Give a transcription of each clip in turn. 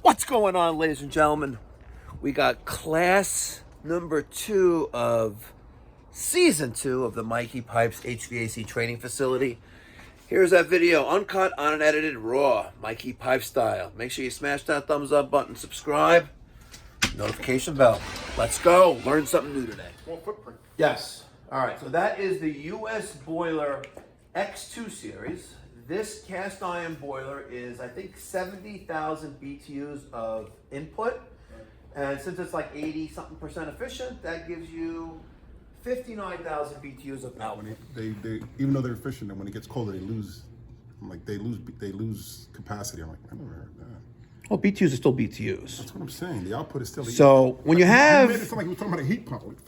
What's going on, ladies and gentlemen? We got class number 2 of season 2 of the Mikey Pipes HVAC training facility. Here's that video, uncut, unedited, raw, Mikey Pipe style. Make sure you smash that thumbs up button, subscribe, notification bell. Let's go. Learn something new today. Small footprint. Yes. All right. So that is the US Boiler X2 series. This cast iron boiler is, I think, 70,000 BTUs of input. And since it's like 80-something% efficient, that gives you 59,000 BTUs of output. They even though they're efficient, and when it gets colder, they lose. I'm like, they lose capacity. I'm like, I never heard that. Well, BTUs are still BTUs. That's what I'm saying. The output is still. So when you have he made it sound like he was talking about a heat pump.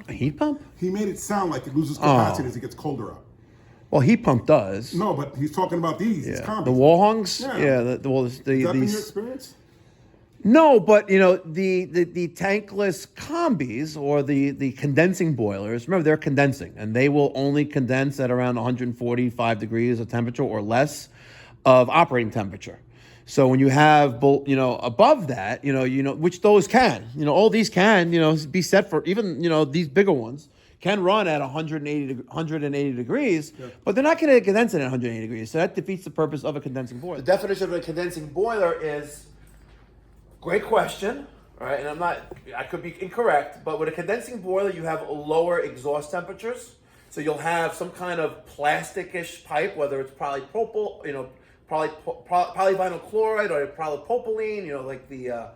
a heat pump, He made it sound like it loses capacity as it gets colder out. well, heat pump does. No, but he's talking about these. These Yeah. combis. The wall hungs. Yeah. Yeah. Has that been your experience? No, but you know the tankless combis or the condensing boilers. Remember, they're condensing, and they will only condense at around 145 degrees of temperature or less of operating temperature. So when you have above that, which those can, all these can, be set for even these bigger ones can run at 180 degrees, yeah. But they're not going to condense it at 180 degrees. So that defeats the purpose of a condensing boiler. The definition of a condensing boiler is. Great question, all right? And I could be incorrect, but with a condensing boiler, you have lower exhaust temperatures. So you'll have some kind of plastic-ish pipe, whether it's polyvinyl chloride or polypropylene, like the,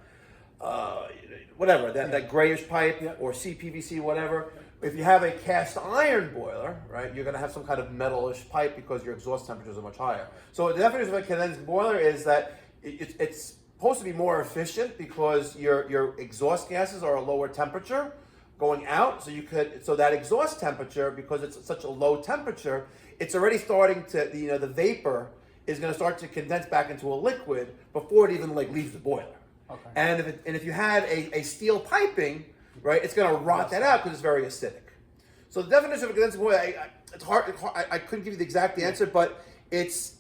whatever, that grayish pipe, yeah. Or CPVC, whatever. If you have a cast iron boiler, right, you're gonna have some kind of metalish pipe because your exhaust temperatures are much higher. So the definition of a condensing boiler is that it's supposed to be more efficient because your exhaust gases are a lower temperature going out. So that exhaust temperature, because it's such a low temperature, it's already starting to the vapor is going to start to condense back into a liquid before it even leaves the boiler. Okay. And if you had a steel piping, right, it's going to rot that out because it's very acidic. So the definition of a condensing boiler, it's hard. I couldn't give you the exact answer, but it's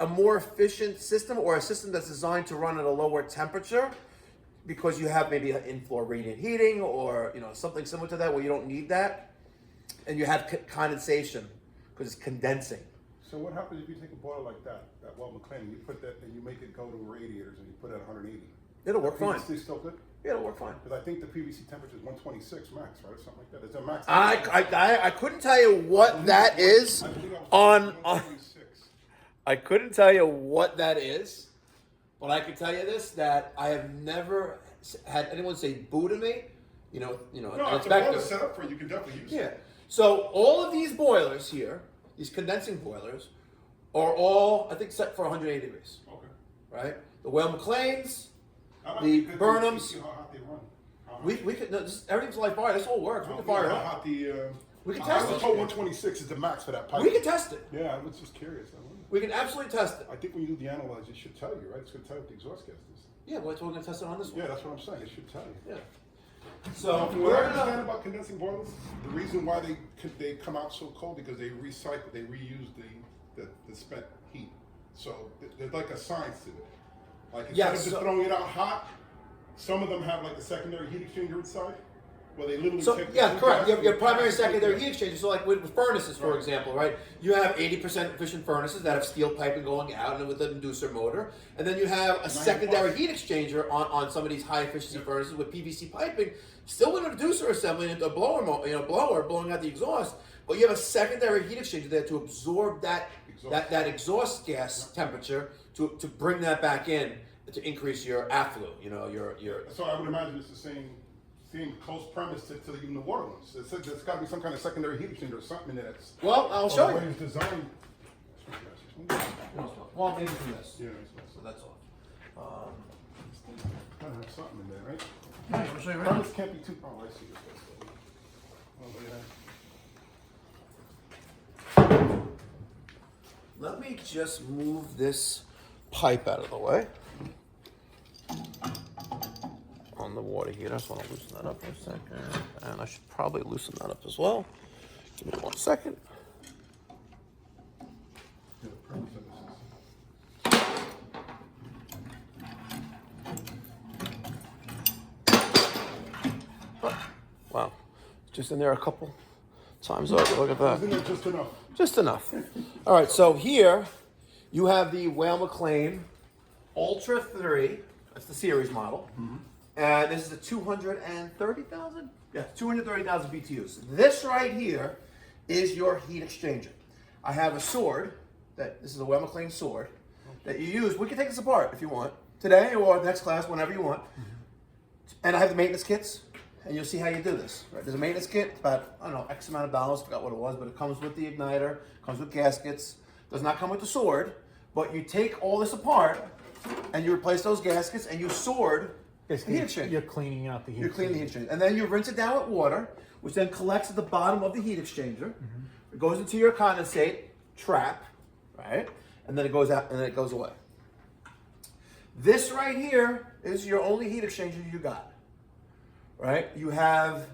a more efficient system, or a system that's designed to run at a lower temperature because you have maybe in-floor radiant heating or something similar to that where you don't need that, and you have condensation because it's condensing. So what happens if you take a boiler like that Weil-McLain, and you put that and you make it go to radiators and you put it at 180? It'll work fine. It's still good? Yeah, it'll work fine. Because I think the PVC temperature is 126 max, right? Something like that. Is there max? I couldn't tell you what that is on. I couldn't tell you what that is, but I can tell you this, that I have never had anyone say boo to me. No, if the boiler's set up for it, you can definitely use it. Yeah. So all of these boilers here, these condensing boilers, are all, I think, set for 180 degrees. Okay. Right? The Weil-McLains, the Burnhams. How hot they run. We could, everything's live fire. This all works. We can fire it up. How hot we can test it. I was told 126 is the max for that pipe. We can test it. Yeah, I was just curious. We can absolutely test it. I think when you do the analyze, it should tell you, right? It's going to tell you what the exhaust gas is. Yeah, well, that's what we're going to test it on this one. Yeah, that's what I'm saying. It should tell you. Yeah. So what I understand about condensing boilers, the reason why they come out so cold because they reuse the spent heat. So there's like a science to it. Like instead of just throwing it out hot, some of them have like a secondary heat exchanger inside. Well, they literally take correct. You have primary and secondary heat exchangers. So like with furnaces, for example, right? You have 80% efficient furnaces that have steel piping going out and with an inducer motor. And then you have a secondary heat exchanger on some of these high efficiency furnaces with PVC piping, still with an inducer assembly and a blower blowing out the exhaust. But you have a secondary heat exchanger there to absorb that exhaust gas temperature to bring that back in to increase your afflow. Your. So I would imagine it's the same close premise to even the water ones. There's got to be some kind of secondary heat exchanger or something in it. Well, I'll show you. It's designed. Well, maybe from this. Yeah, so that's all. Gotta have something in there, right? Yeah, I'll show you right Premise can't be too. Oh, I see this. Let me just move this pipe out of the way. On the water heater, I just want to loosen that up for a second. And I should probably loosen that up as well. Give me 1 second. just in there a couple times over. Look at that. Isn't it just enough? Just enough. All right, so here you have the Weil-McLain Ultra 3. That's the series model. And this is a 230,000? Yeah, 230,000 BTUs. This right here is your heat exchanger. I have a sword, this is a Weil-McLain sword, that you use. We can take this apart if you want, today or next class, whenever you want. And I have the maintenance kits, and you'll see how you do this. Right? There's a maintenance kit, it's about, I don't know, X amount of dollars, forgot what it was, but it comes with the igniter, comes with gaskets, does not come with the sword, but you take all this apart, and you replace those gaskets, and you sword the heat exchanger. You're cleaning out the heat. You're cleaning the heat exchanger. And then you rinse it down with water, which then collects at the bottom of the heat exchanger. It goes into your condensate trap, right? And then it goes out and then it goes away. This right here is your only heat exchanger you got, right? You have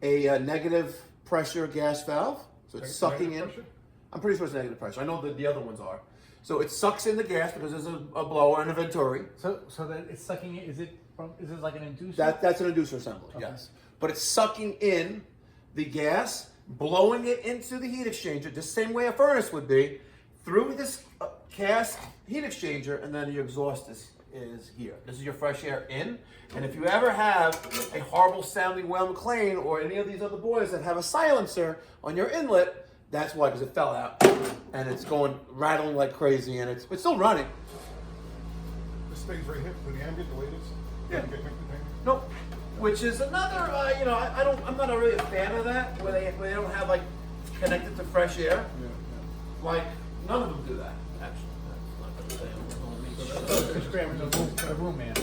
a negative pressure gas valve, so it's sucking in. Pressure? I'm pretty sure it's negative pressure. I know that the other ones are. So it sucks in the gas because there's a blower and a venturi. So that it's sucking it. Is it like an inducer? That's an inducer assembly, yes. But it's sucking in the gas, blowing it into the heat exchanger, the same way a furnace would be, through this cast heat exchanger, and then your exhaust is here. This is your fresh air in. And if you ever have a horrible sounding Weil-McLain or any of these other boys that have a silencer on your inlet, that's why, because it fell out and it's going rattling like crazy, and it's still running. This stays right here for the ambient, the way it is. Yeah. Get the Nope. Which is another, I'm not really a fan of that, where they don't have like connected to fresh air. Like none of them do that. Actually, that's not The room man.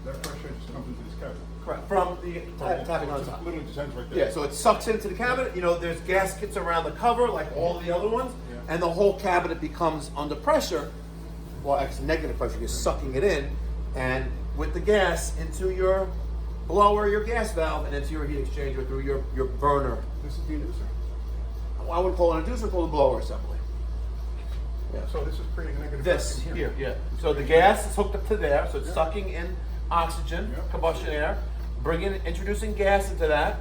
That pressure just comes into this cabinet. correct. From the tapping on top. Literally just ends right there. Yeah, so it sucks into the cabinet. You know, there's gaskets around the cover, like all the other ones, and the whole cabinet becomes under pressure. Well, actually, negative pressure. You're sucking it in, and with the gas into your blower, your gas valve, and into your heat exchanger through your burner. This is the inducer. I wouldn't call it an inducer, call it a blower assembly. Yeah. So this is creating a negative This pressure here, yeah. So the gas is hooked up to there, so it's sucking in oxygen, combustion air, introducing gas into that,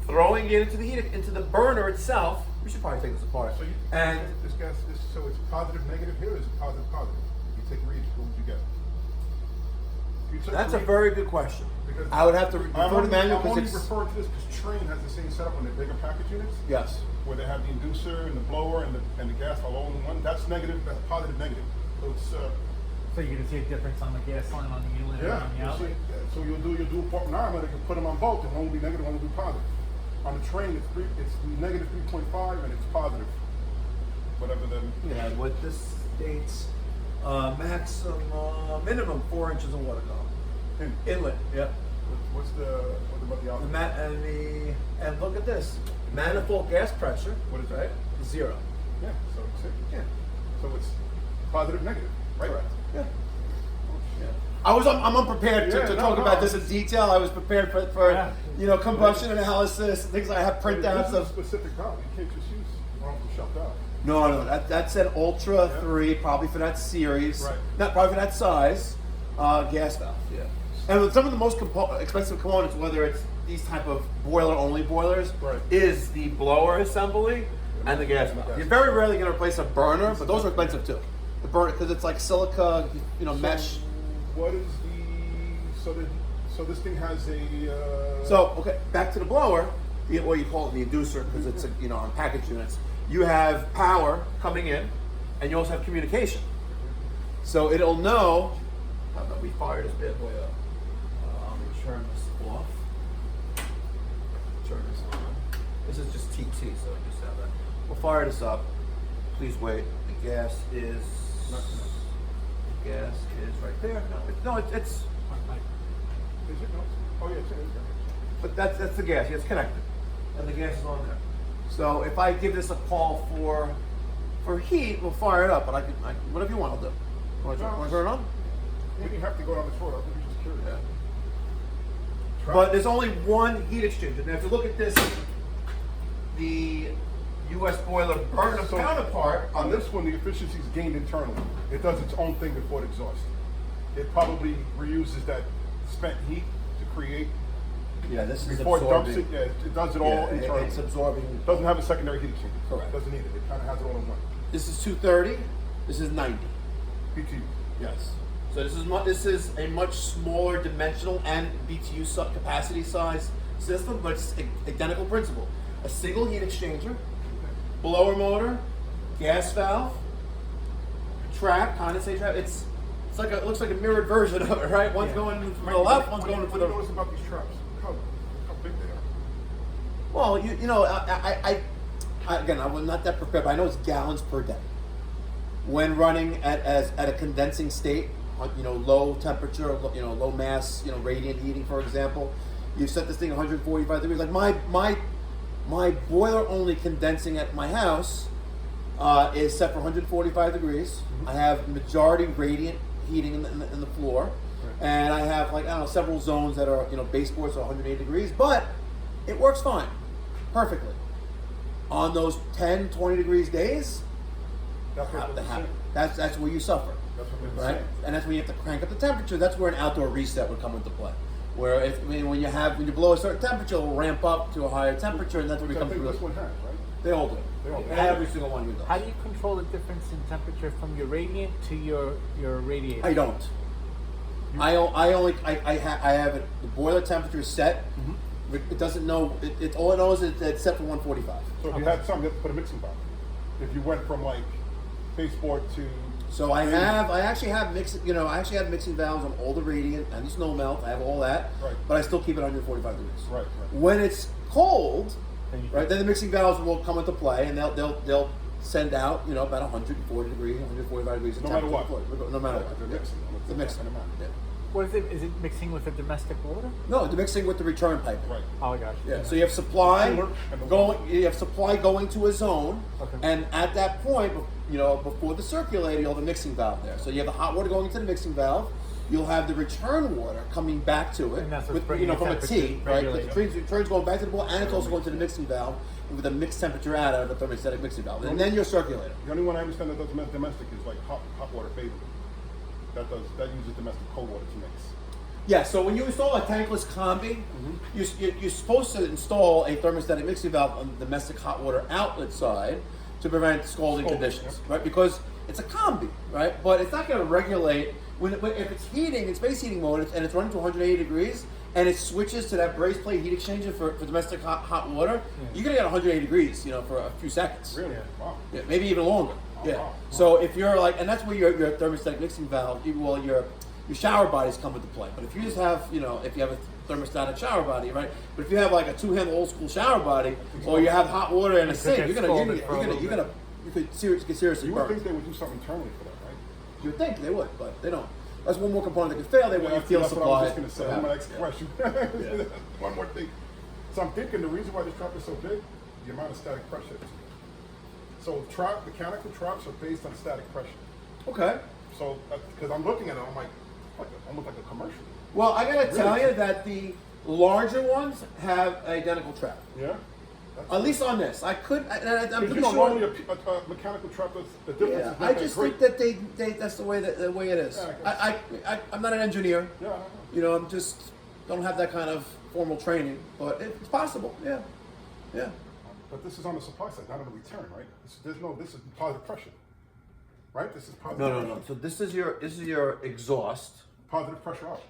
throwing it into the heat, into the burner itself. We should probably take this apart. So and this gas is, so it's positive, negative here, or is it positive, positive? You take reads, what would you get? You took that's the a read- very good question. because I would have to I'm refer to only, manual I'm because only it's referring to this because Train has the same setup on the bigger package units, yes. where they have the inducer and the blower and the gas all in one. That's negative, that's positive, negative. So it's So you're gonna see a difference on the gas line on the inlet and on the you'll outlet. see, so you'll do a port now, but you can put them on both, and one will be negative, one will be positive. On the Train, it's negative 3.5 and it's positive, whatever the. Yeah, what this states, maximum, minimum 4 inches of water going. Inlet, yeah. What about the outlet? And look at this, manifold gas pressure. What is it? right? 0. Yeah, so it's Yeah. So it's positive, negative, right? Correct. Yeah. I'm unprepared to talk about this in detail. I was prepared for combustion analysis, things I have printouts This is of. a specific valve. You can't just use one off the shelf valve. No, that's an Ultra 3, probably for that series. Right. Not probably for that size, gas valve. Yeah. And with some of the most expensive components, whether it's these type of boiler-only boilers, Right. is the blower assembly and the gas valve. You're very rarely going to replace a burner, but those are expensive too. The burner, because it's like silica, mesh. What is so this thing has a. So, okay, back to the blower, what you call it the inducer, because it's on package units. You have power coming in, and you also have communication. So it'll know. How about we fire this bad boy up? Let me turn this off. Turn this on. This is just TT, so I just have that. We'll fire this up. Please wait. The gas is. The gas is right there. It's. Is it? No. Oh yeah, it's in. But that's the gas. It's connected, and the gas is on there. So if I give this a call for heat, we'll fire it up. But I can whatever you want, I'll do. Want to turn it on? Maybe you have to go down this road. I think you're just curious. Yeah. But there's only one heat exchanger. Now, if you look at this, the U.S. boiler burner counterpart On this one, the efficiency is gained internally. It does its own thing before it exhausts. It probably reuses that spent heat to create Yeah, this is Before it dumps absorbing. it, it does it all internally. It's absorbing. It doesn't have a secondary heat exchanger. Correct. It doesn't need it. It kind of has it all in one. This is 230. This is 90. BTU. Yes. So this is a much smaller dimensional and BTU capacity size system, but it's identical principle. A single heat exchanger, blower motor, gas valve, trap, condensate trap. It's like it looks like a mirrored version of it, right? One's going from the left, one's going from the. What do you notice about these traps? How big they are? Well, you know, I again, I'm not that prepared, but I know it's gallons per day. When running at a condensing state, you know, low temperature, you know, low mass, you know, radiant heating, for example, you set this thing 145 degrees. Like my boiler only condensing at my house is set for 145 degrees. Mm-hmm. I have majority radiant heating in the floor, Right. and I have, like, I don't know, several zones that are, you know, baseboards are 180 degrees, but it works fine, perfectly. On those 10, 20 degrees days, That's what they're saying. that's where you suffer, That's what they're right? saying. And that's when you have to crank up the temperature. That's where an outdoor reset would come into play. Where when you blow a certain temperature, it'll ramp up to a higher temperature, and that's what Which I becomes think really. this one has, right? They all do. They all do. Every single one of you does. How do you control the difference in temperature from your radiant to your radiator? I don't. I have it. The boiler temperature is set. It doesn't know. It all it knows is that it's set for 145. So if you had some, you have to put a mixing valve. If you went from like baseboard to So I actually have mixing valves on all the radiant and the snow melt. I have all that, Right. but I still keep it under 45 degrees. Right. When it's cold, Then you- right, then the mixing valves will come into play, and they'll send out, you know, about 140 degrees, 145 degrees of No matter temperature. what. No matter what. They're mixing. The mixing. Amount. Yeah. What is it? Is it mixing with the domestic water? No, the mixing with the return pipe. Right. Oh, I got you. Yeah. So you have supply Cooler and the going. You have supply going to a zone, Okay. and at that point, you know, before the circulator, you'll have a mixing valve there. So you have the hot water going into the mixing valve. You'll have the return water coming back to it, And that's what's with, bringing you know, the from a T, temperature right? regulated. The return's going back to the bowl, and it's also going to the mixing valve with a mixed temperature out of the thermostatic mixing valve, and then your circulator. The only one I understand that does domestic is like hot water phasing. That uses domestic cold water to mix. Yeah, so when you install a tankless combi, you're supposed to install a thermostatic mixing valve on the domestic hot water outlet side to prevent scalding conditions, right? Because it's a combi, right? But it's not going to regulate if it's heating, it's base heating mode, and it's running to 180 degrees, and it switches to that braze plate heat exchanger for domestic hot water. You're going to get 180 degrees, you know, for a few seconds. Really? Wow. Yeah, maybe even longer. Yeah. wow. So if you're like, and that's where your thermostatic mixing valve, your shower bodies come into play. But if you just have, you know, if you have a thermostatic shower body, right? But if you have like a two-handle old school shower body, or you have hot water in a sink, get scalded for a little you could seriously You would burn. think they would do something internally for that, right? You would think they would, but they don't. That's one more component that could fail. They want you fuel That's what I supply. was just going to say. My next question. One more thing. So I'm thinking the reason why this trap is so big, the amount of static pressure. So mechanical traps are based on static pressure. Okay. So because I'm looking at it, I'm like almost like a commercial. Well, I gotta tell Really? you that the larger ones have identical trap. Yeah. At least on this, I'm Because pretty you know, sure. normally a mechanical trap, the difference Yeah, is not I that just great. think that that's the way it is. Yeah, I'm not an engineer. Yeah. You know, I'm just don't have that kind of formal training, but it's possible. Yeah, yeah. But this is on the supply side, not on the return, right? This is positive pressure, right? This is positive. No. pressure. So this is your exhaust. Positive pressure out.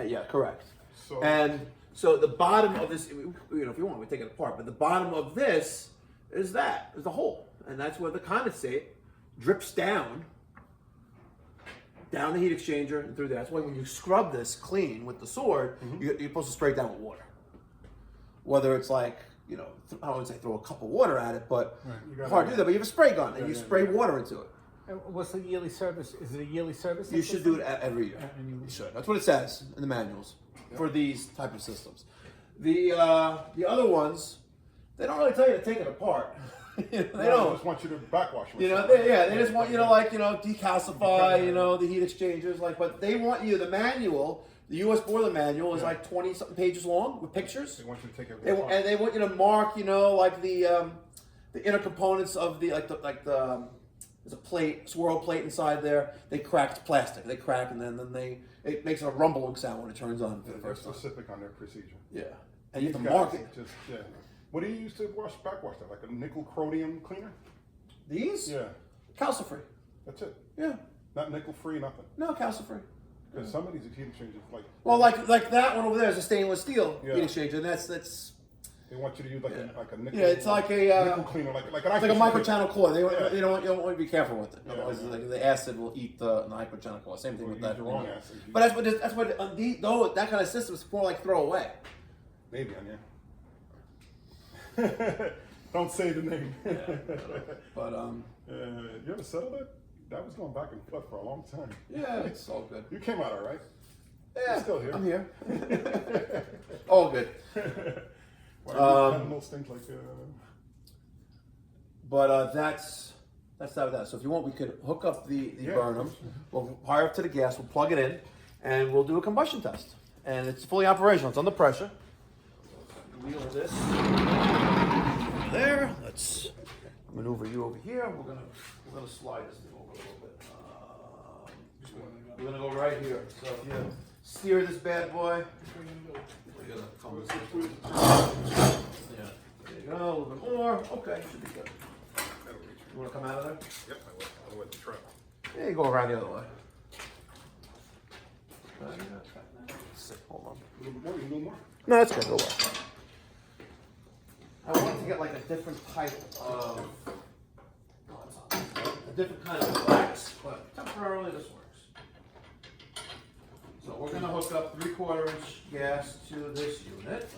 Yeah, correct. So- And so the bottom of this, you know, if you want, we take it apart. But the bottom of this is the hole, and that's where the condensate drips down the heat exchanger and through there. That's why when you scrub this clean with the sword, you're supposed to spray it down with water. Whether it's like, you know, I wouldn't say throw a cup of water at it, but it's hard to do that. But you have a spray gun and you spray water into it. And what's the yearly service? Is it a yearly service? You should do it every year. And You should. That's what it says in the manuals for these type of systems. The other ones, they don't really tell you to take it apart. You know, they They don't. just want you to backwash. You know, they just want you to, like, you know, decalcify, you know, the heat exchangers, like, but they want you, the manual, the U.S. boiler manual is like 20-something pages long with pictures. They want you to take everything apart. And they want you to mark, you know, like the inner components of the there's a plate, swirl plate inside there. They cracked plastic. They crack, and then it makes a rumbling sound when it turns on for the They're first time. specific on their procedure. Yeah. and you have to These mark guys it. Just, yeah. What do you use to backwash that? Like a nickel chromium cleaner? These? Yeah. Calcium-free. That's it. Yeah. Not nickel free, nothing. No, calcium-free. Because some of these heat exchangers, like. Well, like that one over there is a stainless steel Yeah. heat exchanger, and that's They want you to use like a nickel. yeah, it's like a nickel cleaner, like an it's like a ice cream microchannel core. They Yeah. you don't want to be careful with it. Yeah. Otherwise, like, the acid will eat the microchannel core. Same thing Or with use that. the wrong acid. But that's what though that kind of system is more like throw away. Maybe on yeah. Don't say the name. But you ever settled it? That was going back and forth for a long time. yeah, it's all good. You came out all right. Yeah, You're still here. I'm here. All good. Why are you little stink like? But that's that with that. So if you want, we could hook up the Yeah. Burnham. We'll fire up to the gas. We'll plug it in, and we'll do a combustion test. And it's fully operational. It's under pressure. Wheel this there. Let's maneuver you over here. We're gonna slide this thing over a little bit. We're gonna go right here. So if you steer this bad boy, we're gonna come this way. Yeah. There you go. A little bit more. Okay, should be good. You want to come out of there? Yep, I will. I'll let you try. Yeah, you go around the other way. Hold on. A little bit more. You can do more. No, that's good. It'll work. I wanted to get like a different type of, a different kind of wax, but temporarily this works. So we're gonna hook up 3/4 inch gas to this unit.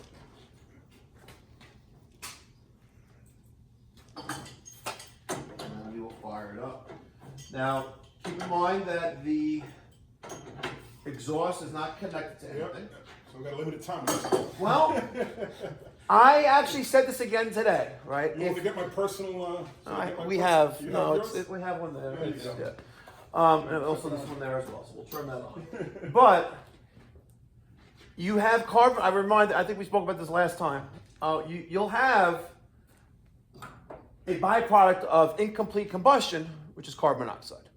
And we will fire it up. Now, keep in mind that the exhaust is not connected to Yep. anything. So we got a limited time. Well, I actually said this again today, right? You want to get my personal? We have, You no, yours? we have one there. There you It's, go. yeah. And also this one there as well, so we'll turn that on. But you have carbon, I think we spoke about this last time. You'll have a byproduct of incomplete combustion, which is carbon monoxide,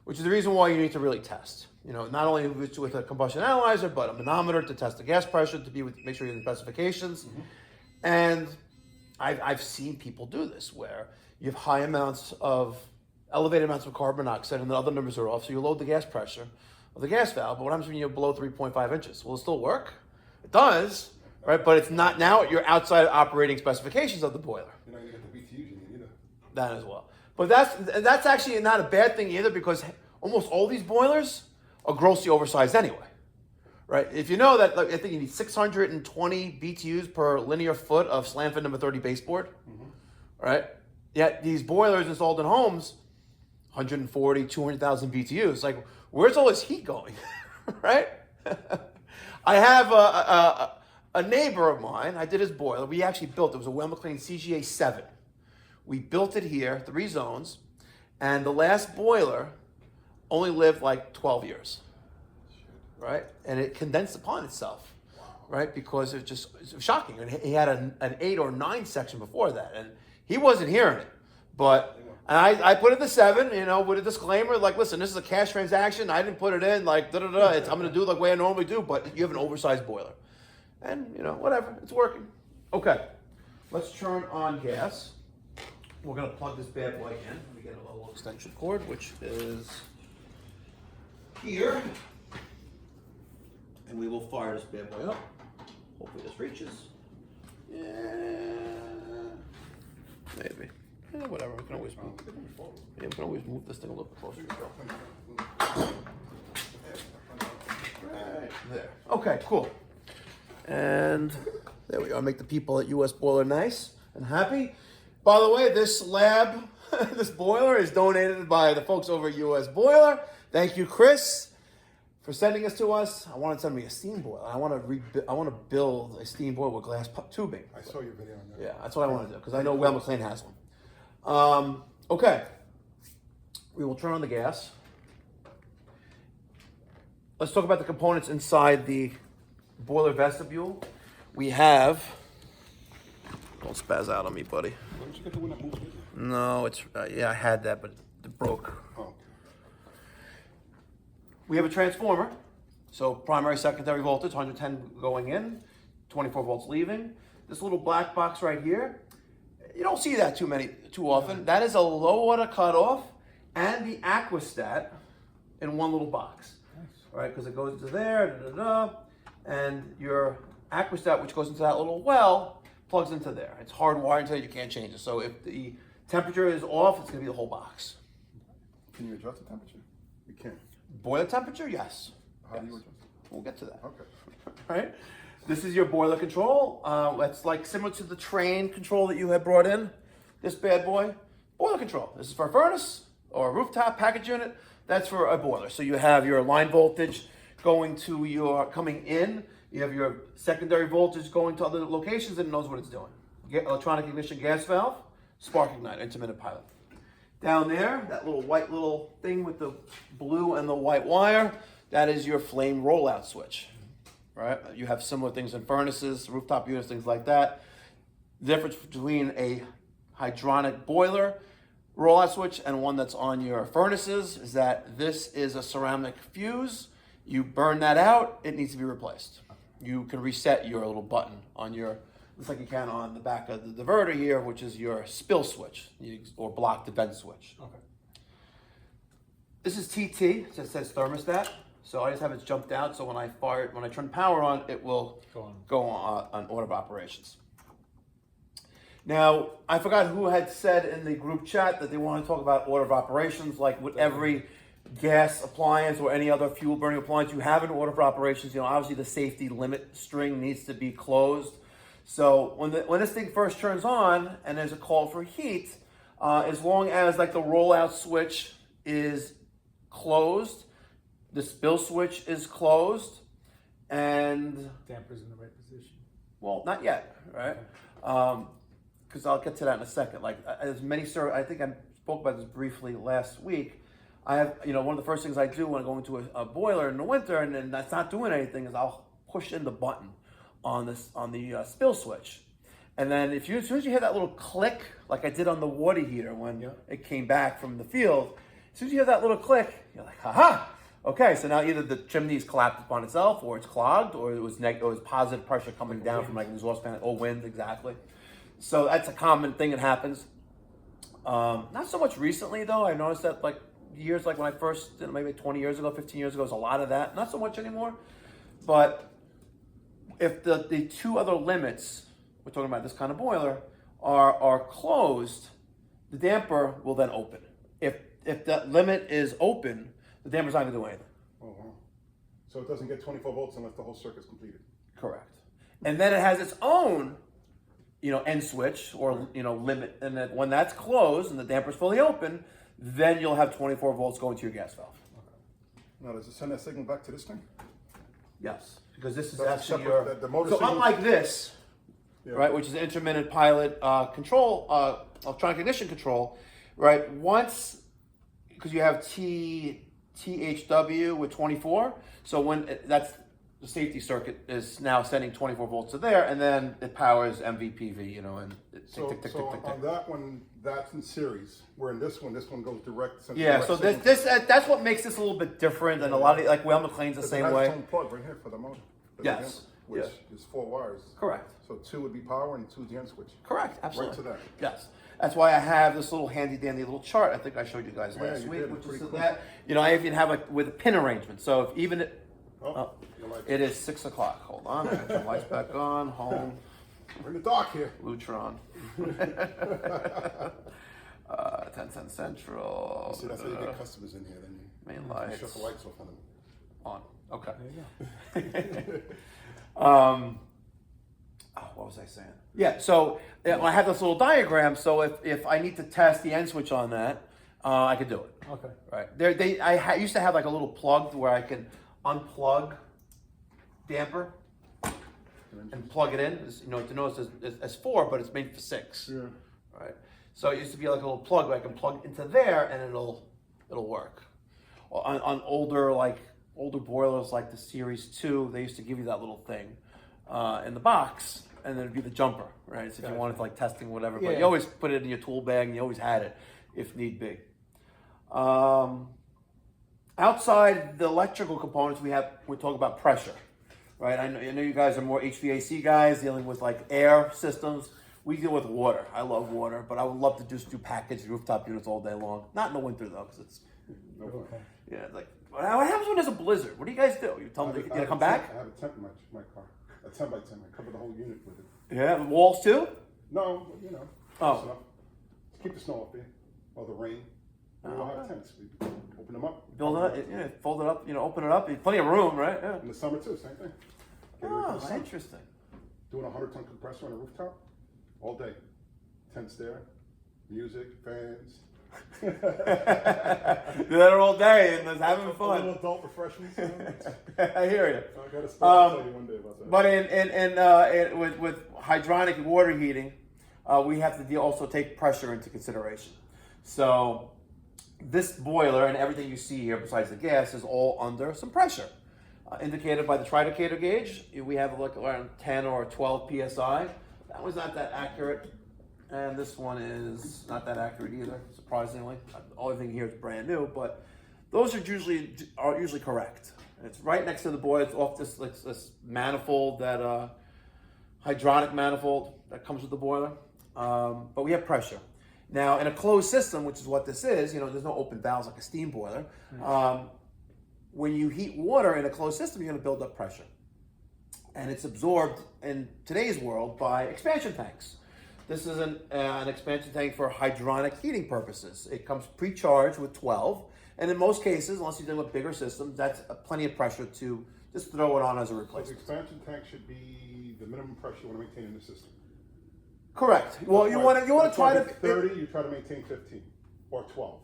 which is the reason why you need to really test. You know, not only with a combustion analyzer, but a manometer to test the gas pressure to make sure you're in the specifications. Mm-hmm. And I've seen people do this where you have high amounts of elevated amounts of carbon monoxide and the other numbers are off, so you load the gas pressure of the gas valve. But what happens when you're below 3.5 inches? Will it still work? It does, right? But it's not now at your outside operating specifications of the boiler. You're not gonna get the BTUs you need either. That as well. But that's actually not a bad thing either, because almost all these boilers are grossly oversized anyway, right? If you know that, like, I think you need 620 BTUs per linear foot of slam fit number 30 baseboard, right? Yet these boilers installed in homes, 140, 200,000 BTUs. Like, where's all this heat going, right? I have a neighbor of mine. I did his boiler. We actually built it. It was a Weil-McLain CGA 7. We built it here, 3 zones, and the last boiler only lived like 12 years, right? And it condensed upon itself, right? Because it's shocking. And he had an 8 or 9 section before that, and he wasn't hearing it. But and I put it the 7, you know, with a disclaimer, like, listen, this is a cash transaction. I didn't put it in, like, da-da-da. I'm going to do it the way I normally do, but you have an oversized boiler. And, you know, whatever. It's working. Okay. Let's turn on gas. We're going to plug this bad boy in. Let me get a little extension cord, which is here. And we will fire this bad boy up. Hopefully this reaches. Yeah. Maybe. Yeah, whatever. We can always move. Yeah, we can always move this thing a little bit closer. Right there. Okay, cool. And there we go. Make the people at US Boiler nice and happy. By the way, this slab, this boiler is donated by the folks over at US Boiler. Thank you, Chris, for sending this to us. I want to send me a steam boiler. I want to build a steam boiler with glass tubing. I saw your video on that. Yeah, that's what I want to do, because I know Weil-McLain has one. Okay. We will turn on the gas. Let's talk about the components inside the boiler vestibule. We have, don't spaz out on me, buddy. Don't you get the one that moves with you? No, it's, yeah, I had that, but it broke. Oh. We have a transformer. So primary, secondary voltage, 110 going in, 24 volts leaving. This little black box right here, you don't see that too often. That is a low water cutoff and the aquastat in one little box. Nice. Right, because it goes into there, and your aquastat, which goes into that little well, plugs into there. It's hardwired until you can't change it. So if the temperature is off, it's going to be the whole box. Can you adjust the temperature? You can. Boiler temperature, yes. How do you adjust it? We'll get to that. Okay. Right? This is your boiler control. It's like similar to the train control that you had brought in. This bad boy, boiler control. This is for a furnace or a rooftop package unit. That's for a boiler. So you have your line voltage going to coming in. You have your secondary voltage going to other locations, and it knows what it's doing. Electronic ignition gas valve, spark igniter, intermittent pilot. Down there, that white little thing with the blue and the white wire, that is your flame rollout switch. Right? You have similar things in furnaces, rooftop units, things like that. The difference between a hydronic boiler rollout switch and one that's on your furnaces is that this is a ceramic fuse. You burn that out, it needs to be replaced. You can reset your little button on your, looks like you can on the back of the diverter here, which is your spill switch or block the vent switch. Okay. This is TT, it says thermostat. So I just have it jumped out, so when I turn power on, it will go on order of operations. Now, I forgot who had said in the group chat that they want to talk about order of operations, like with every gas appliance or any other fuel burning appliance, you have an order of operations. Obviously the safety limit string needs to be closed. So when this thing first turns on and there's a call for heat, as long as like the rollout switch is closed, the spill switch is closed, and Damper's in the right position. well, not yet, right? Because I'll get to that in a second. Like as many I think I spoke about this briefly last week. I have, one of the first things I do when I go into a boiler in the winter, and that's not doing anything, is I'll push in the button on the spill switch, and then as soon as you hear that little click, like I did on the water heater when it came back from the field, as soon as you hear that little click, you're like, ha. Okay, so now either the chimney's collapsed upon itself, or it's clogged, or it was positive pressure coming down from like an exhaust fan, or wind, exactly. So that's a common thing that happens. Not so much recently though. I noticed that like years, like when I first did, maybe 20 years ago, 15 years ago, there's a lot of that. Not so much anymore. But if the two other limits, we're talking about this kind of boiler, are closed, the damper will then open. If that limit is open, the damper's not going to do anything. Oh, wow. So it doesn't get 24 volts unless the whole circuit's completed. Correct. And then it has its own, end switch or, limit. And then when that's closed and the damper's fully open, then you'll have 24 volts going to your gas valve. Okay. Now, does it send that signal back to this thing? Yes, because this is That's actually separate, the motor so signal- unlike this, right, which is an intermittent pilot control, electronic ignition control, right, because you have THW with 24, so that's the safety circuit is now sending 24 volts to there, and then it powers MVPV, and it So on that one, that's in series. Where in this one goes direct. Yeah, direct so signal. that's what makes this a little bit different than a lot of, like Weil-McLain's the But same it has way. its own plug right here for the motor. Yes. Which is 4 wires. Correct. So 2 would be power and 2 is the end switch. Correct, absolutely. Right to that. Yes. That's why I have this little handy dandy little chart. I think I showed you guys last you week, did. which Pretty is cool. that, I even have it with a pin arrangement. So if even it, You like it is 6 o'clock. Hold on, I got the lights back on, home, We're in the dark here. Lutron. 1010 Central. See, that's how you get customers in here. Then you Main you lights. shut the lights off on them. On. Okay. There you go. What was I saying? Yeah, so I have this little diagram, so if I need to test the end switch on that, I could do it. Okay. Right. I used to have like a little plug where I can unplug damper and plug it in. To notice it's 4, but it's made for 6. Yeah. Right. So it used to be like a little plug where I can plug into there and it'll work. On older boilers like the Series 2, they used to give you that little thing in the box, and then it'd be the jumper, right? So if you wanted to like testing whatever, but you always put it in your tool bag and you always had it if need be. Outside the electrical components, we're talking about pressure. right? I know you guys are more HVAC guys dealing with like air systems. We deal with water. I love water, but I would love to just do packaged rooftop units all day long. Not in the winter though, because it's yeah, it's like what happens when there's a blizzard? What do you guys do? You tell them they're gonna come back? I have a tent in my car, a 10 by 10. I cover the whole unit with it. Yeah, walls too. No, you know. Oh. Enough. Keep the snow off there, or the rain. We don't have tents. We open them up. Build it up, yeah, fold it up, open it up. Plenty of room, right? Yeah. In the summer too, same thing. Get ready for Oh, the summer. interesting. Doing a 100-ton compressor on a rooftop, all day. Tents there, music, fans. Do that all day and just having A fun. little adult refreshments. I hear you. I got to tell you one day about that. But with hydronic water heating, we have to also take pressure into consideration. So this boiler and everything you see here besides the gas is all under some pressure, indicated by the tridicator gauge. We have like around 10 or 12 psi. That was not that accurate, and this one is not that accurate either, surprisingly. The only thing here is brand new, but those are usually correct. It's right next to the boiler. It's off this manifold, that hydronic manifold that comes with the boiler. But we have pressure. Now, in a closed system, which is what this is, there's no open valves like a steam boiler. When you heat water in a closed system, you're going to build up pressure. And it's absorbed in today's world by expansion tanks. This is an expansion tank for hydronic heating purposes. It comes pre-charged with 12. And in most cases, unless you're dealing with bigger systems, that's plenty of pressure to just throw it on as a So the replacement. expansion tank should be the minimum pressure you want to maintain in the system. Correct. Well, you want to try to 30. You try to maintain 15 or 12.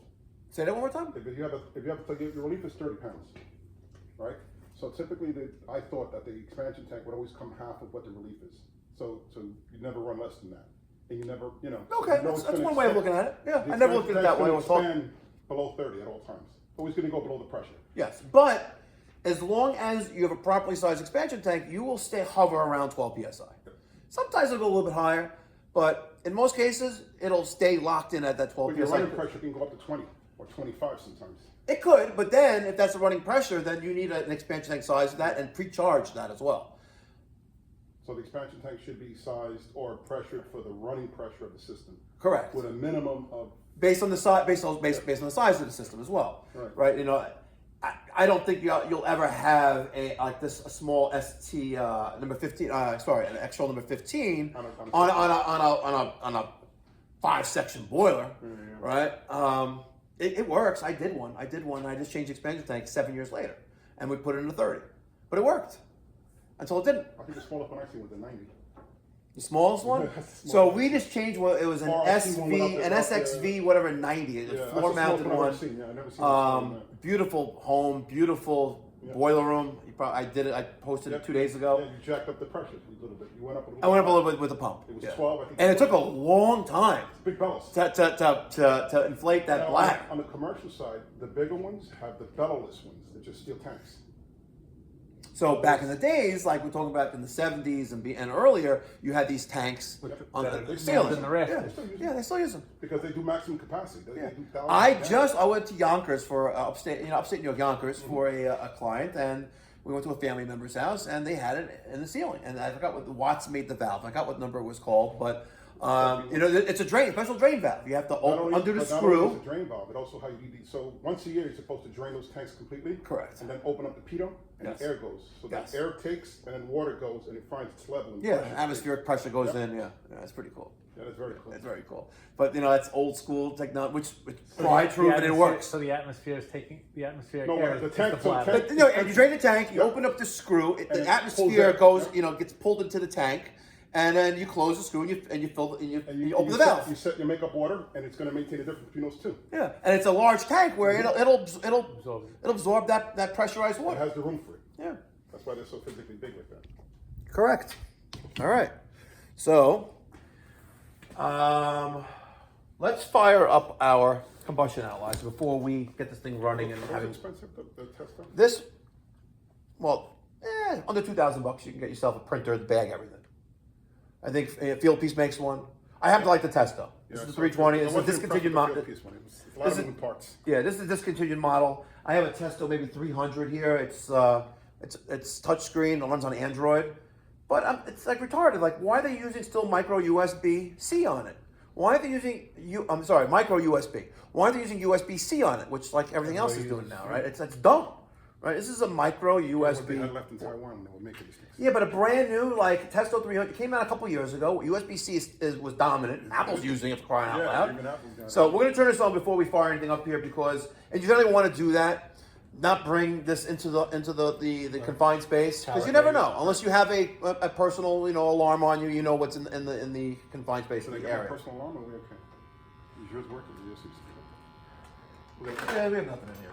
Say that one more time. If you have your relief is 30 pounds, right? So typically, I thought that the expansion tank would always come half of what the relief is. So you never run less than that, and you never, Okay, that's one way of looking at it. Yeah, I never looked at it that way. I was talking. Expand below 30 at all times. Always going to go below the pressure. Yes, but as long as you have a properly sized expansion tank, you will hover around 12 psi. Sometimes it'll go a little bit higher, but in most cases, it'll stay locked in at that 12 But your psi. running pressure can go up to 20 or 25 sometimes. It could, but then if that's the running pressure, then you need an expansion tank size of that and pre-charge that as well. So the expansion tank should be sized or pressured for the running pressure of the system. Correct. With a minimum of Based on the size, based on the size of the system as well. Right. I don't think you'll ever have a small ST number 15. An XL number 15 on a 5-section boiler, right? It works. I did one. I just changed the expansion tank 7 years later, and we put it in a 30, but it worked until it didn't. I think the smallest one I seen was a 90. The smallest one. So we just changed. It was an SV, an SXV, whatever 90, a floor-mounted one. I've never seen Beautiful home, beautiful boiler room. I did it. I posted it 2 days ago. Yeah, you jacked up the pressure a little bit. You went up a little. I went up a little bit with the pump. It was 12, I think. And it took a long time Big bellows. to inflate that Now, black. On the commercial side, the bigger ones have the bellowless ones. They're just steel tanks. So back in the days, like we're talking about in the 70s and earlier, you had these tanks on the ceiling. in the rafters. Yeah, they still use them. Because they do maximum capacity. They do thousands I of gallons. went to Yonkers for upstate New York, Yonkers for a client, and we went to a family member's house, and they had it in the ceiling. And I forgot what the Watts made the valve. I forgot what number it was called, but it's a special drain valve. You have to open under the screw. Not only is a drain valve, but also how you need these. So once a year, you're supposed to drain those tanks completely. Correct. And then open up the pitot, and the air goes. So the air takes, and then water goes, and it finds its level. And pressure Atmospheric pressure goes in. Yeah, that's pretty cool. Yeah, that's very cool. That's very cool. But that's old school technology, which tried, true, and it works. So the atmosphere is taking the atmospheric No, air. the is tank- the so bladder. tank- But, you drain the tank, you open up the screw, the it atmosphere pulls goes, in. gets pulled into the tank, and then you close the screw and you fill and you And open the set- valve. You set your makeup water, and it's going to maintain the difference between those two. Yeah, and it's a large tank where it'll Absorb it. absorb that pressurized It water. has the room for it. Yeah, That's why they're so physically big like that. correct. All right, so let's fire up our combustion analyzer before we get this thing running and How having expensive the tester? this. Well, under $2,000, you can get yourself a printer, bag everything. I think Fieldpiece makes one. I happen to like the test though. This is the 320. It's a discontinued model. It's a lot of moving parts. Yeah, this is a discontinued model. I have a Testo maybe 300 here. It's It's touchscreen. It runs on Android, but it's like retarded. Like, why are they using still micro USB-C on it? Why are they using micro USB? Why are they using USB-C on it, which like everything else is doing now, right? It's dumb, right? This is a micro USB. What they had left in Taiwan, they were making these things. Yeah, but a brand new like Testo 300 came out a couple years ago. USB-C was dominant. Apple's using it, for crying out loud. Even Apple's got it. So we're gonna turn this on before we fire anything up here because, and you generally want to do that. Not bring this into the confined space because you never know unless you have a personal alarm on you. You know what's in the confined space So of they the got a area. personal alarm, or we okay? Is yours working? Or yours seems to be okay? Yeah, we have nothing in here.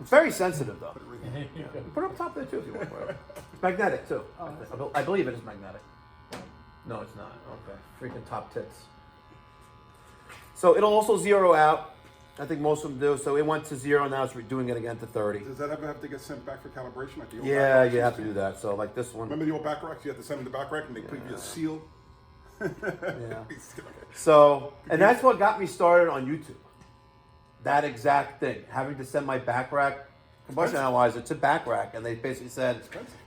It's very sensitive though. Put it right there. Put it up top there too if you want. Whatever. It's magnetic too. I believe it is magnetic. No, it's not. Okay, freaking top tits. So it'll also zero out. I think most of them do. So it went to 0, now it's doing it again to 30. Does that ever have to get sent back for calibration? Like the old Yeah, back racks you have used to do that. So like this one. Remember the old back racks? You had to send them the back rack and they put you a seal. Yeah. So, and that's what got me started on YouTube. That exact thing, having to send my back rack combustion analyzer to back rack, and they basically said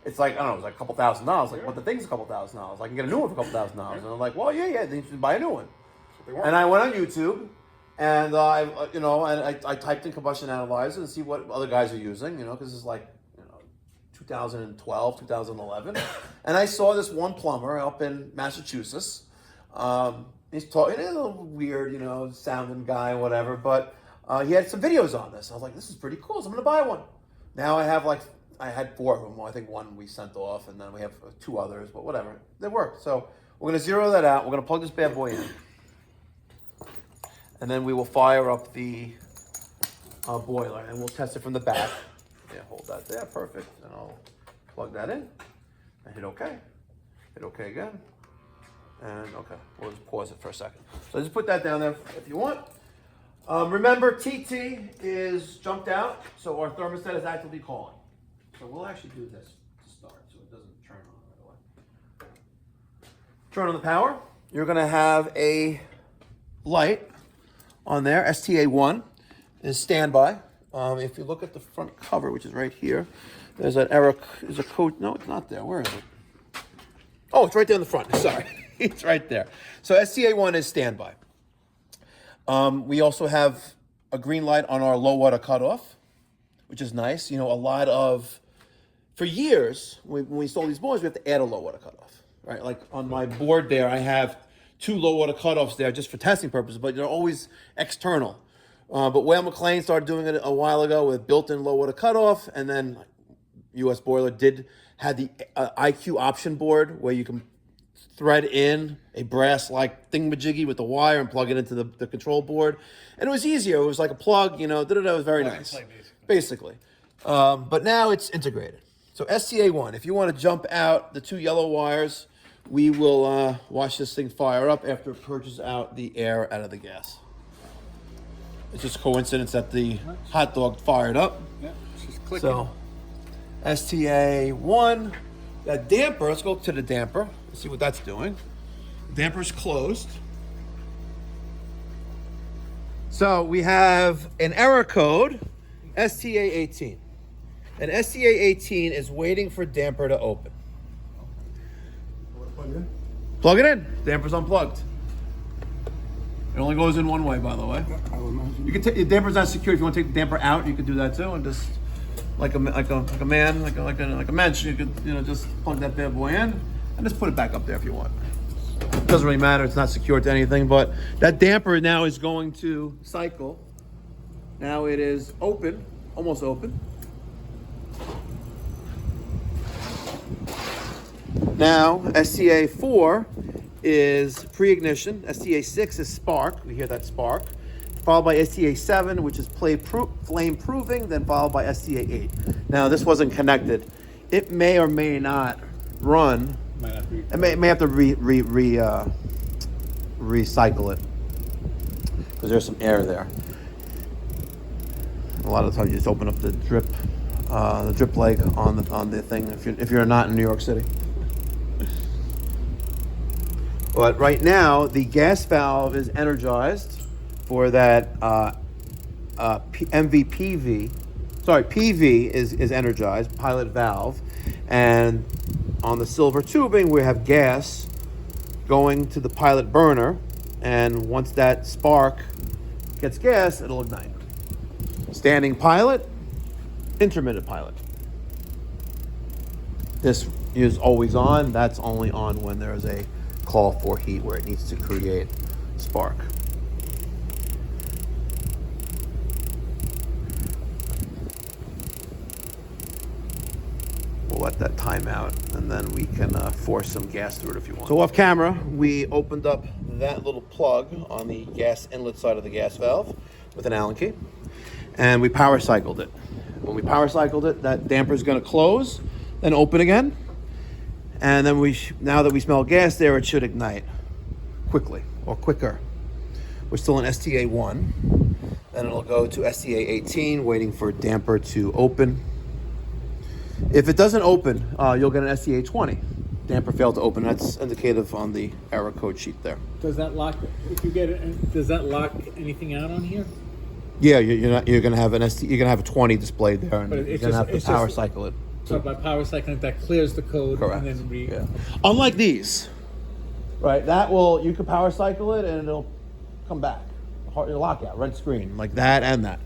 it's like, I don't know, it's like a couple $1,000. Like, but the thing's a couple $1,000. I can get a new one for a couple $1,000. And I'm like, well, yeah, then you should buy a new one. And I went on YouTube, and I typed in combustion analyzer and see what other guys are using, because it's like 2012, 2011, and I saw this one plumber up in Massachusetts. He's talking, a little weird, sounding guy, whatever, but he had some videos on this. I was like, this is pretty cool, so I'm gonna buy one. Now I had 4 of them. Well, I think 1 we sent off, and then we have 2 others, but whatever, they work. So we're gonna zero that out. We're gonna plug this bad boy in, and then we will fire up the boiler, and we'll test it from the back. Yeah, hold that there, perfect. And I'll plug that in and hit OK. Hit OK again. And OK, we'll just pause it for a second. So just put that down there if you want. Remember, TT is jumped out, so our thermostat is actively calling. So we'll actually do this to start so it doesn't turn on right away. Turn on the power. You're going to have a light on there. STA1 is standby. If you look at the front cover, which is right here, there's an error. There's a code. No, it's not there. Where is it? Oh, it's right there in the front. Sorry. It's right there. So STA1 is standby. We also have a green light on our low water cutoff, which is nice. For years, when we install these boilers, we have to add a low water cutoff, right? Like on my board there, I have 2 low water cutoffs there just for testing purposes, but they're always external. But Weil-McLain started doing it a while ago with built-in low water cutoff, and then US Boiler had the IQ option board where you can thread in a brass-like thingamajiggy with the wire and plug it into the control board, and it was easier. It was like a plug, it was very nice, basically. But now it's integrated. So STA1, if you want to jump out the 2 yellow wires, we will watch this thing fire up after it purges out the air out of the gas. It's just a coincidence that the hot dog fired up. Yeah, she's clicking. So, STA1, that damper, let's go to the damper. Let's see what that's doing. Damper's closed. So we have an error code, STA18. And STA18 is waiting for damper to open. Plug it in. Damper's unplugged. It only goes in one way, by the way. You can take the damper's not secure. If you want to take the damper out, you can do that too, and just like a mensch, you could just plug that bad boy in and just put it back up there if you want. It doesn't really matter. It's not secured to anything, but that damper now is going to cycle. Now it is open, almost open. Now STA4 is pre-ignition. STA6 is spark. We hear that spark. Followed by STA7, which is flame proving, then followed by STA8. Now this wasn't connected. It may or may not run. It may have to recycle it because there's some air there. A lot of times you just open up the drip leg on the thing if you're not in New York City. But right now, the gas valve is energized for that MVPV sorry, PV is energized, pilot valve, and on the silver tubing we have gas going to the pilot burner, and once that spark gets gas, it'll ignite. Standing pilot, intermittent pilot. This is always on. That's only on when there's a call for heat where it needs to create spark. We'll let that time out, and then we can force some gas through it if you want. So off camera, we opened up that little plug on the gas inlet side of the gas valve with an Allen key, and we power cycled it. When we power cycled it, that damper is going to close, then open again, and then now that we smell gas there, it should ignite quickly or quicker. We're still in STA 1, then it'll go to STA 18, waiting for damper to open. If it doesn't open, you'll get an STA 20. Damper failed to open. That's indicative on the error code sheet there. Does that lock? If you get it, does that lock anything out on here? Yeah, you're gonna have an ST. You're gonna have a 20 displayed there, and But you're gonna have to power cycle it. So by power cycling, that clears the code. Correct. And then Yeah. Unlike these, right? You can power cycle it, and it'll come back. Lockout, red screen, like that and that.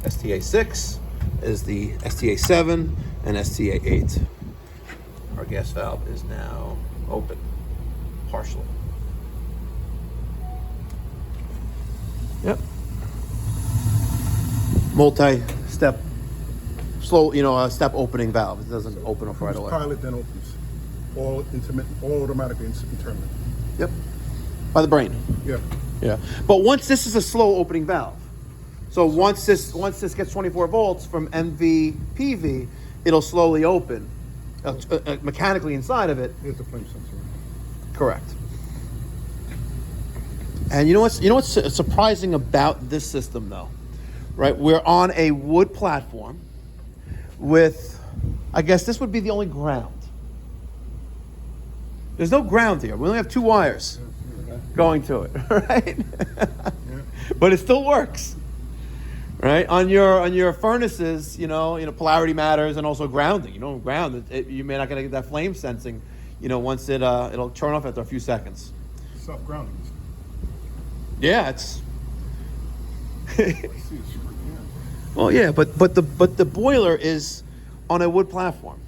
STA 6 is the STA 7 and STA 8. Our gas valve is now open, partially. Yep. Multi-step, slow, step opening valve. It doesn't open up right away. Pilot then opens. All intermittent, all automatically intermittent. Yep. By the brain. Yeah. Yeah. But once this is a slow opening valve. So once this gets 24 volts from MV PV, it'll slowly open mechanically inside of it. Here's the flame sensor. Correct. And you know what's surprising about this system though, right? We're on a wood platform with, I guess this would be the only ground. There's no ground here. We only have 2 wires going to it, right? But it still works. Right, on your furnaces, polarity matters, and also grounding. You may not gonna get that flame sensing, once it'll turn off after a few seconds. Self grounding. Yeah, it's. Well, yeah, but the boiler is on a wood platform.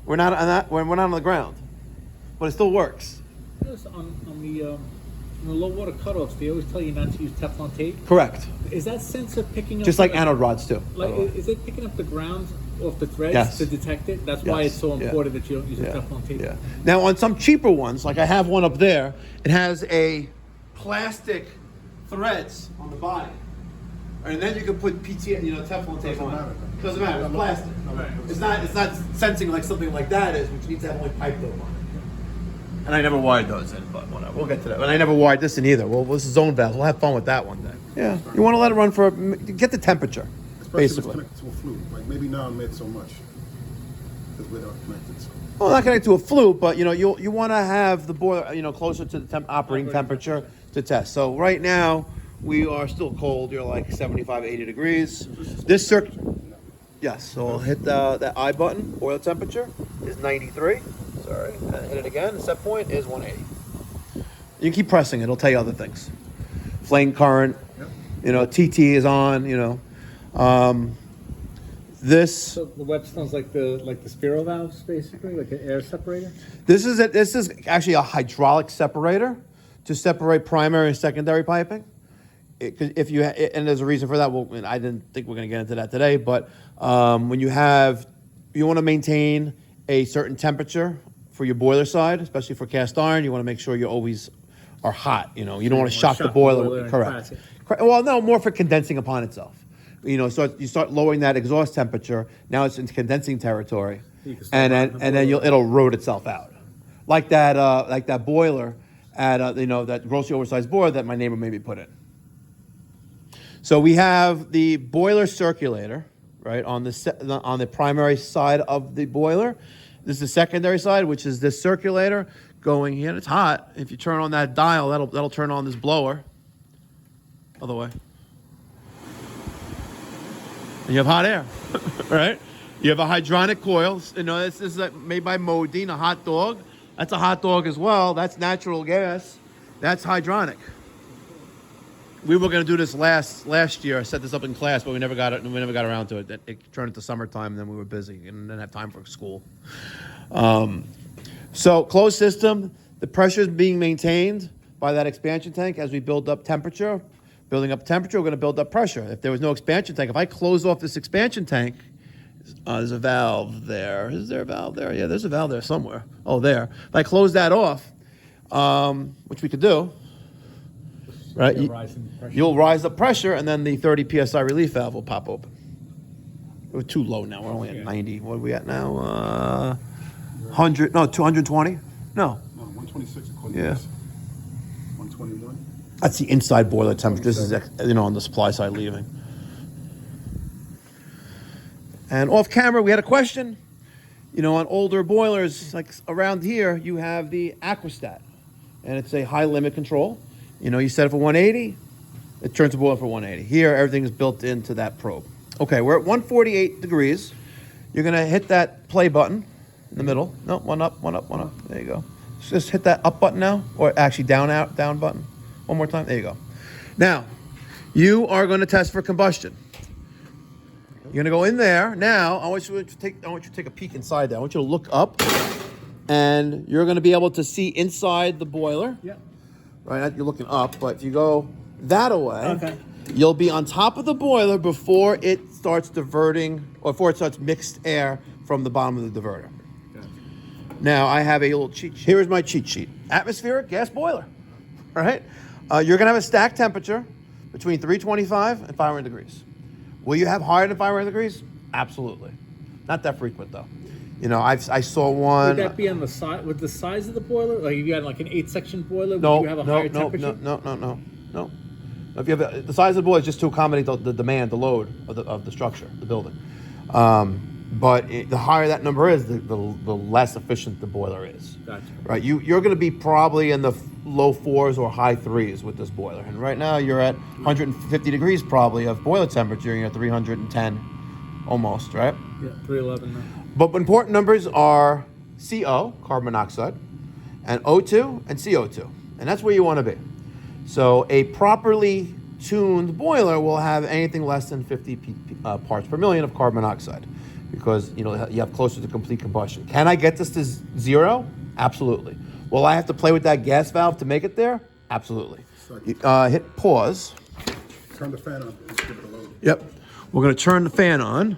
We're not on the ground, but it still works. Notice on the low water cutoffs, they always tell you not to use Teflon tape. Correct. Is that sensor picking up? Just like anode rods too. Is it picking up the ground off the threads Yes. to detect it? That's why it's so Yeah. important that you don't use a Yeah. Teflon tape. Yeah. Now on some cheaper ones, like I have one up there, it has a plastic threads on the body, and then you can put Teflon tape on. matter. Doesn't matter. It's plastic. Right. It's not sensing like something like that is, which needs to have only pipe dope on it. And I never wired those in, but whatever. We'll get to that. And I never wired this in either. Well, this is zone valves. We'll have fun with that one day. Yeah. You want to let it run get the temperature, Especially if it's basically. connected to a flue. Like maybe now I'm made so much because we're not connected. So. Well, not connected to a flue, but you want to have the boiler closer to the operating temperature to test. So right now we are still cold. You're like 75, 80 degrees. This circuit, yes. So I'll hit that I button. Boiler temperature is 93. Sorry, and hit it again. The set point is 180. You can keep pressing it. It'll tell you other things. Flame current. Yep. TT is on. This. So the Webstone's like the spiral valves, basically, like an air separator. This is actually a hydraulic separator to separate primary and secondary piping. And there's a reason for that. Well, I didn't think we're going to get into that today, but when you want to maintain a certain temperature for your boiler side, especially for cast iron, you want to make sure you always are hot. You don't want to shock the boiler. Correct. Well, no, more for condensing upon itself. So you start lowering that exhaust temperature. Now it's in condensing territory, and then it'll erode itself out, like that boiler at that grossly oversized boiler that my neighbor maybe put in. So we have the boiler circulator, right, on the primary side of the boiler. This is the secondary side, which is this circulator going here. It's hot. If you turn on that dial, that'll turn on this blower. other way. And you have hot air, right? You have a hydronic coil. You know, this is made by Modine, a hot dog. That's a hot dog as well. That's natural gas. That's hydronic. We were going to do this last year. I set this up in class, but we never got around to it. It turned into summertime, and then we were busy and didn't have time for school. So closed system, the pressure is being maintained by that expansion tank as we build up temperature. Building up temperature, we're going to build up pressure. If there was no expansion tank, if I close off this expansion tank, there's a valve there. Is there a valve there? Yeah, there's a valve there somewhere. Oh, there. If I close that off, which we could do, right? You'll rise the pressure, and then the 30 psi relief valve will pop open. We're too low now. We're only at 90. What are we at now? 100? No, 220? No. 126 according to this. 121. That's the inside boiler temperature. This is, on the supply side leaving. And off camera, we had a question. On older boilers, like around here, you have the aquastat, and it's a high limit control. You set it for 180, it turns the boiler for 180. Here, everything is built into that probe. Okay, we're at 148 degrees. You're gonna hit that play button in the middle. No, one up. There you go. Just hit that up button now, or actually down button. One more time. There you go. Now, you are going to test for combustion. You're going to go in there. Now, I want you to take a peek inside there. I want you to look up, and you're going to be able to see inside the boiler. Yeah. Right, you're looking up, but if you go that way, okay, you'll be on top of the boiler before it starts diverting, or before it starts mixed air from the bottom of the diverter. Okay. Now, I have a little cheat sheet. Here is my cheat sheet. Atmospheric gas boiler. All right? You're going to have a stack temperature between 325 and 500 degrees. Will you have higher than 500 degrees? Absolutely. Not that frequent, though. I saw one. Would that be on the side with the size of the boiler? Like if you had like an 8-section boiler, no, would you have a higher temperature? No. If you have the size of the boiler is just to accommodate the demand, the load of the structure, the building. But the higher that number is, the less efficient the boiler is. Gotcha. Right, you're going to be probably in the low 4s or high 3s with this boiler. And right now you're at 150 degrees probably of boiler temperature. You're at 310 almost, right? Yeah, 311 now. But important numbers are CO, carbon monoxide, and O2 and CO2. And that's where you want to be. So a properly tuned boiler will have anything less than 50 parts per million of carbon monoxide, because you have closer to complete combustion. Can I get this to 0? Absolutely. Will I have to play with that gas valve to make it there? Absolutely. Hit pause. Turn the fan on. Let's give it a load. Yep. We're going to turn the fan on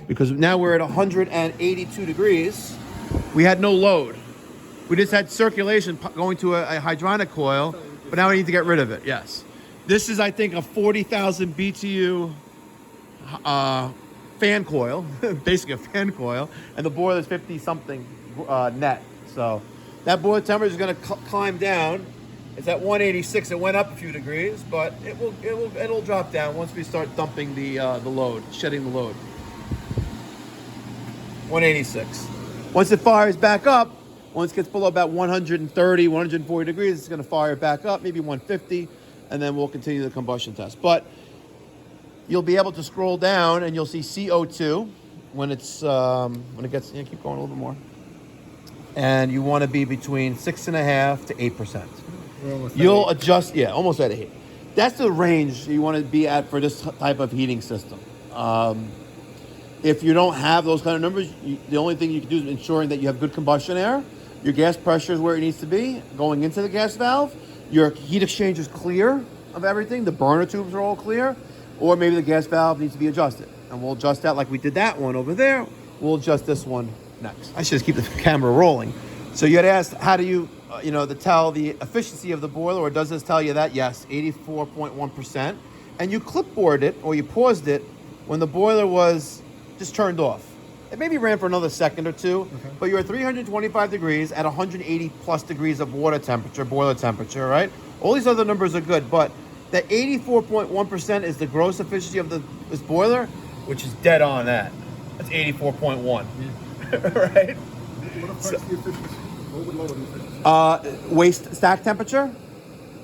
because now we're at 182 degrees. We had no load. We just had circulation going to a hydronic coil, but now we need to get rid of it. Yes. This is, I think, a 40,000 BTU fan coil, basically a fan coil, and the boiler is 50-something net. So that boiler temperature is going to climb down. It's at 186. It went up a few degrees, but it'll drop down once we start dumping the load, shedding the load. 186. Once it fires back up, once it gets below about 130, 140 degrees, it's going to fire back up, maybe 150, and then we'll continue the combustion test. But you'll be able to scroll down and you'll see CO2 when it gets, keep going a little bit more. And you want to be between 6.5% to 8%. You'll adjust, almost at 8. That's the range you want to be at for this type of heating system. If you don't have those kind of numbers, the only thing you can do is ensuring that you have good combustion air, your gas pressure is where it needs to be, going into the gas valve, your heat exchange is clear of everything, the burner tubes are all clear, or maybe the gas valve needs to be adjusted. And we'll adjust that like we did that one over there. We'll adjust this one next. I should just keep the camera rolling. So you had asked, how do you, to tell the efficiency of the boiler, or does this tell you that? Yes, 84.1%. And you clipboard it, or you paused it, when the boiler was just turned off. It maybe ran for another second or two, but you're at 325 degrees at 180 plus degrees of water temperature, boiler temperature, right? All these other numbers are good, but that 84.1% is the gross efficiency of this boiler, which is dead on that. That's 84.1, right? What affects the efficiency? What would lower the efficiency? Waste stack temperature,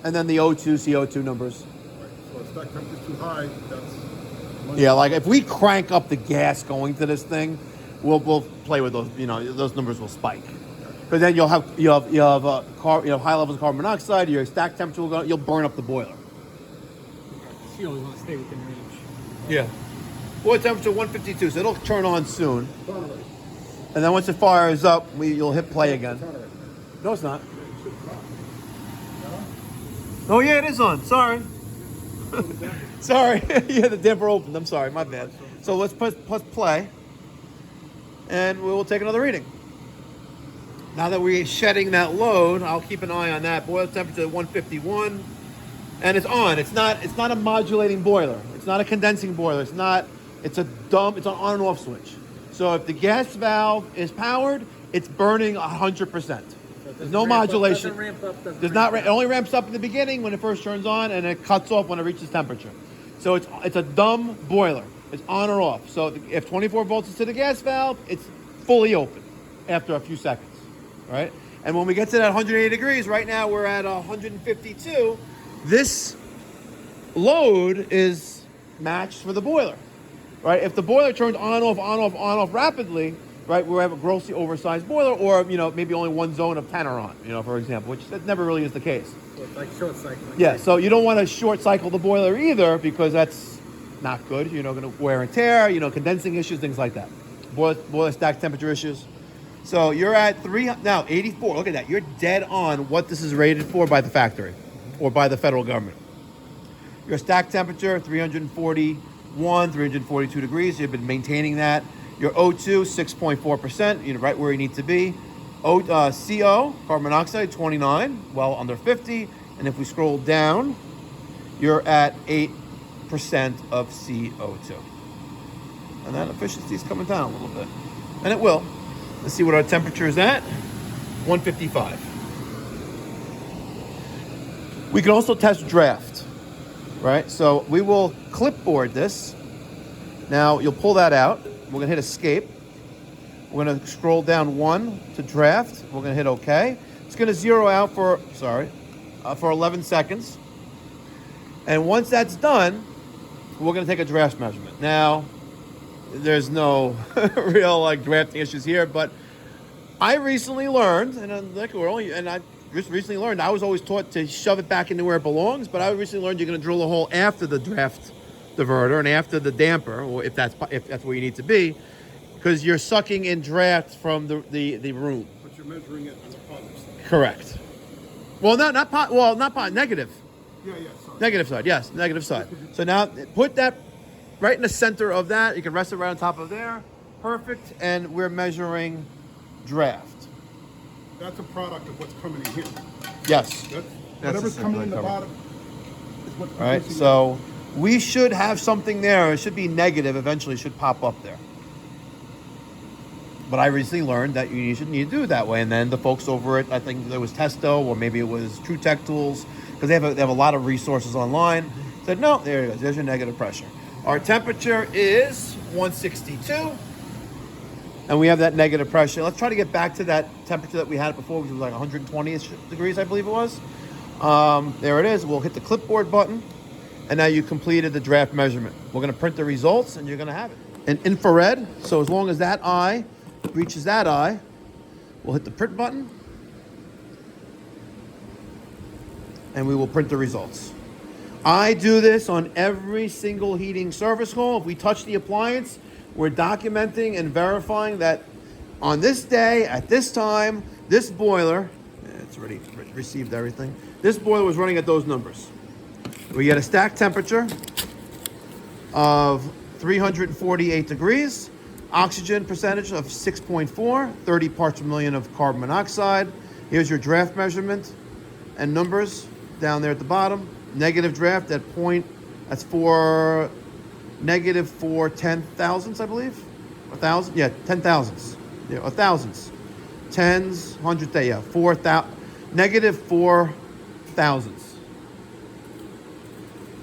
and then the O2, CO2 numbers. Right. So stack temperature's too high, that's... Yeah, like if we crank up the gas going to this thing, we'll play with those. You know, those numbers will spike. Because then you'll have high levels of carbon monoxide. Your stack temperature will go. You'll burn up the boiler. You always want to stay within range. Yeah. Boiler temperature 152, so it'll turn on soon. Turn it right. And then once it fires up, you'll hit play again. Turn it right. No, it's not. Oh yeah, it is on. Sorry. Sorry. Yeah, the damper opened. I'm sorry. My bad. So let's press play, and we will take another reading. Now that we're shedding that load, I'll keep an eye on that. Boiler temperature 151, and it's on. It's not a modulating boiler. It's not a condensing boiler. It's an on and off switch. So if the gas valve is powered, it's burning 100%. There's no modulation. It only ramps up in the beginning when it first turns on, and it cuts off when it reaches temperature. So it's a dumb boiler. It's on or off. So if 24 volts is to the gas valve, it's fully open after a few seconds, right? And when we get to that 180 degrees, right now we're at 152. This load is matched for the boiler, right? If the boiler turns on, off rapidly, right, we have a grossly oversized boiler, or maybe only one zone of 10 are on, for example, which that never really is the case. So it's like short cycling. Yeah, so you don't want to short cycle the boiler either, because that's not good. You're going to wear and tear, condensing issues, things like that. Boiler stack temperature issues. So you're at 84. Look at that. You're dead on what this is rated for by the factory or by the federal government. Your stack temperature, 341, 342 degrees. You've been maintaining that. Your O2, 6.4%, right where you need to be. CO, carbon monoxide, 29, well under 50. And if we scroll down, you're at 8% of CO2. And that efficiency is coming down a little bit. And it will. Let's see what our temperature is at. 155. We can also test draft, right? So we will clipboard this. Now you'll pull that out. We're gonna hit escape. We're gonna scroll down 1 to draft. We're gonna hit OK. It's gonna zero out for 11 seconds. And once that's done, we're gonna take a draft measurement. Now, there's no real drafting issues here, but I recently learned, I was always taught to shove it back into where it belongs, but I recently learned you're gonna drill a hole after the draft diverter and after the damper, or if that's where you need to be, because you're sucking in draft from the room. But you're measuring it on the positive side. Correct. Well, negative. Yeah, sorry. Negative side, yes, negative side. So now put that right in the center of that. You can rest it right on top of there. Perfect. And we're measuring draft. That's a product of what's coming in here. Yes. Whatever's coming in the bottom is what's coming in. Right. So we should have something there. It should be negative. Eventually, it should pop up there. But I recently learned that you should need to do it that way. And then the folks over at, I think there was Testo, or maybe it was True Tech Tools, because they have a lot of resources online, said, no, there it is. There's your negative pressure. Our temperature is 162. And we have that negative pressure. Let's try to get back to that temperature that we had before, which was like 120 degrees, I believe it was. There it is. We'll hit the clipboard button. And now you completed the draft measurement. We're going to print the results, and you're going to have it. And infrared, so as long as that eye reaches that eye, we'll hit the print button, and we will print the results. I do this on every single heating service call. If we touch the appliance, we're documenting and verifying that on this day, at this time, this boiler, it's already received everything, this boiler was running at those numbers. We get a stack temperature of 348 degrees, oxygen percentage of 6.4, 30 parts per million of carbon monoxide. Here's your draft measurement and numbers down there at the bottom. Negative draft that's for negative 4 ten thousandths, I believe. 1,000, yeah, 10 thousandths. Yeah, 1,000ths. Tens, hundredths, yeah, negative 4 thousandths.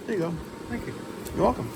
There you go. Thank you. You're welcome.